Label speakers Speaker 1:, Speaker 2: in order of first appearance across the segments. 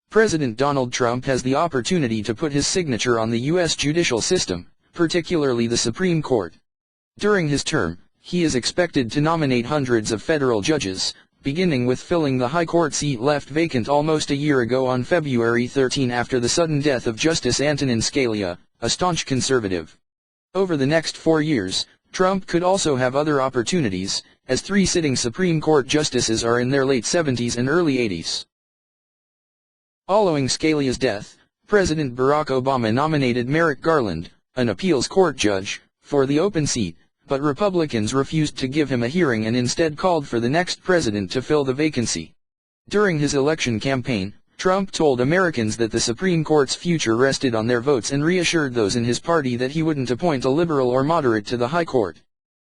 Speaker 1: President Donald Trump has the opportunity to put his signature on the U.S. judicial system, particularly the Supreme Court. During his term, he is expected to nominate hundreds of federal judges, beginning with filling the high court seat left vacant almost a year ago on February 13 after the sudden death of Justice Antonin Scalia, a staunch conservative. Over the next 4 years, Trump could also have other opportunities, as 3 sitting Supreme Court justices are in their late 70s and early 80s. Following Scalia's death, President Barack Obama nominated Merrick Garland, an appeals court judge, for the open seat, but Republicans refused to give him a hearing and instead called for the next president to fill the vacancy. During his election campaign, Trump told Americans that the Supreme Court's future rested on their votes and reassured those in his party that he wouldn't appoint a liberal or moderate to the High Court.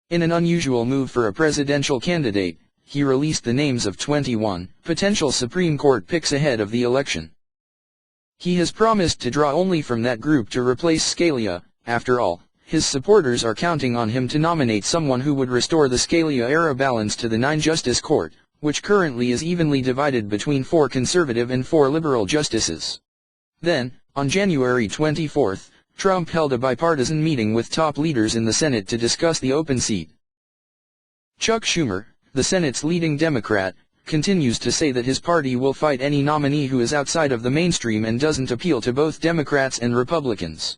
Speaker 1: In an unusual move for a presidential candidate, he released the names of 21 potential Supreme Court picks ahead of the election. He has promised to draw only from that group to replace Scalia. After all, his supporters are counting on him to nominate someone who would restore the Scalia-era balance to the 9-justice court, which currently is evenly divided between 4 conservative and 4 liberal justices. Then, on January 24, Trump held a bipartisan meeting with top leaders in the Senate to discuss the open seat. Chuck Schumer, the Senate's leading Democrat, continues to say that his party will fight any nominee who is outside of the mainstream and doesn't appeal to both Democrats and Republicans.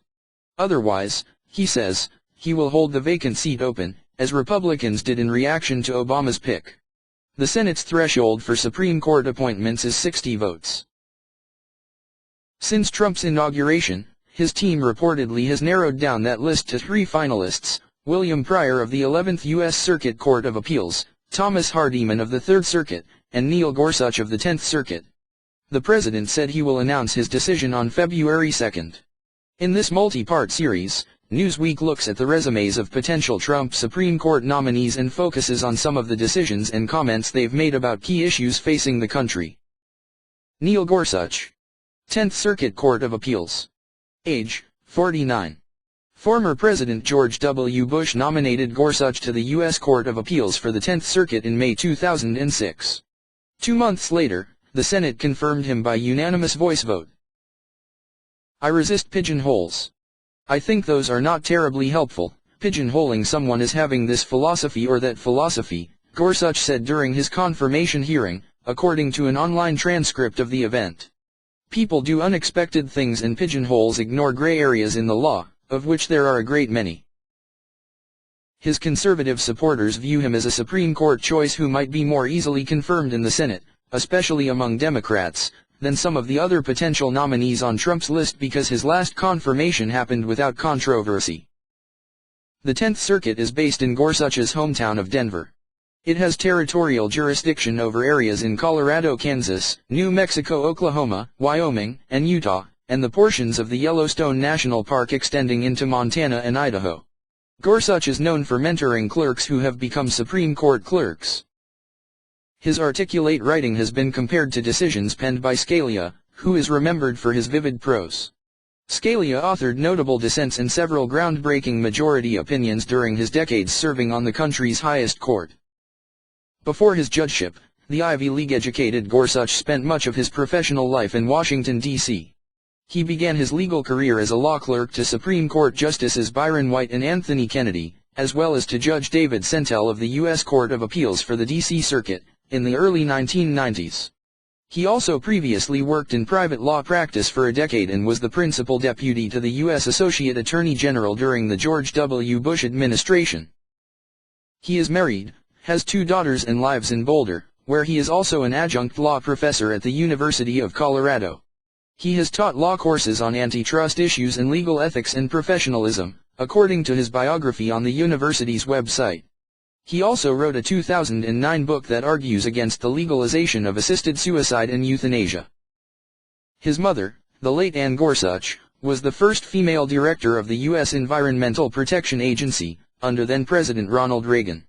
Speaker 1: Otherwise, he says, he will hold the vacant seat open, as Republicans did in reaction to Obama's pick. The Senate's threshold for Supreme Court appointments is 60 votes. Since Trump's inauguration, his team reportedly has narrowed down that list to 3 finalists: William Pryor of the 11th U.S. Circuit Court of Appeals, Thomas Hardiman of the 3rd Circuit, and Neil Gorsuch of the 10th Circuit. The president said he will announce his decision on February 2. In this multi-part series, Newsweek looks at the resumes of potential Trump Supreme Court nominees and focuses on some of the decisions and comments they've made about key issues facing the country. Neil Gorsuch. 10th Circuit Court of Appeals. Age, 49. Former President George W. Bush nominated Gorsuch to the U.S. Court of Appeals for the 10th Circuit in May 2006. 2 months later, the Senate confirmed him by unanimous voice vote. I resist pigeonholes. I think those are not terribly helpful. Pigeonholing someone as having this philosophy or that philosophy, Gorsuch said during his confirmation hearing, according to an online transcript of the event. People do unexpected things and pigeonholes ignore gray areas in the law, of which there are a great many. His conservative supporters view him as a Supreme Court choice who might be more easily confirmed in the Senate, especially among Democrats, than some of the other potential nominees on Trump's list because his last confirmation happened without controversy. The 10th Circuit is based in Gorsuch's hometown of Denver. It has territorial jurisdiction over areas in Colorado, Kansas, New Mexico, Oklahoma, Wyoming, and Utah, and the portions of the Yellowstone National Park extending into Montana and Idaho. Gorsuch is known for mentoring clerks who have become Supreme Court clerks. His articulate writing has been compared to decisions penned by Scalia, who is remembered for his vivid prose. Scalia authored notable dissents and several groundbreaking majority opinions during his decades serving on the country's highest court. Before his judgeship, the Ivy League-educated Gorsuch spent much of his professional life in Washington, D.C. He began his legal career as a law clerk to Supreme Court Justices Byron White and Anthony Kennedy, as well as to Judge David Sentel of the U.S. Court of Appeals for the D.C. Circuit, in the early 1990s. He also previously worked in private law practice for a decade and was the principal deputy to the U.S. Associate Attorney General during the George W. Bush administration. He is married, has 2 daughters and lives in Boulder, where he is also an adjunct law professor at the University of Colorado. He has taught law courses on antitrust issues and legal ethics and professionalism, according to his biography on the university's website. He also wrote a 2009 book that argues against the legalization of assisted suicide and euthanasia. His mother, the late Ann Gorsuch, was the first female director of the U.S. Environmental Protection Agency, under then-President Ronald Reagan.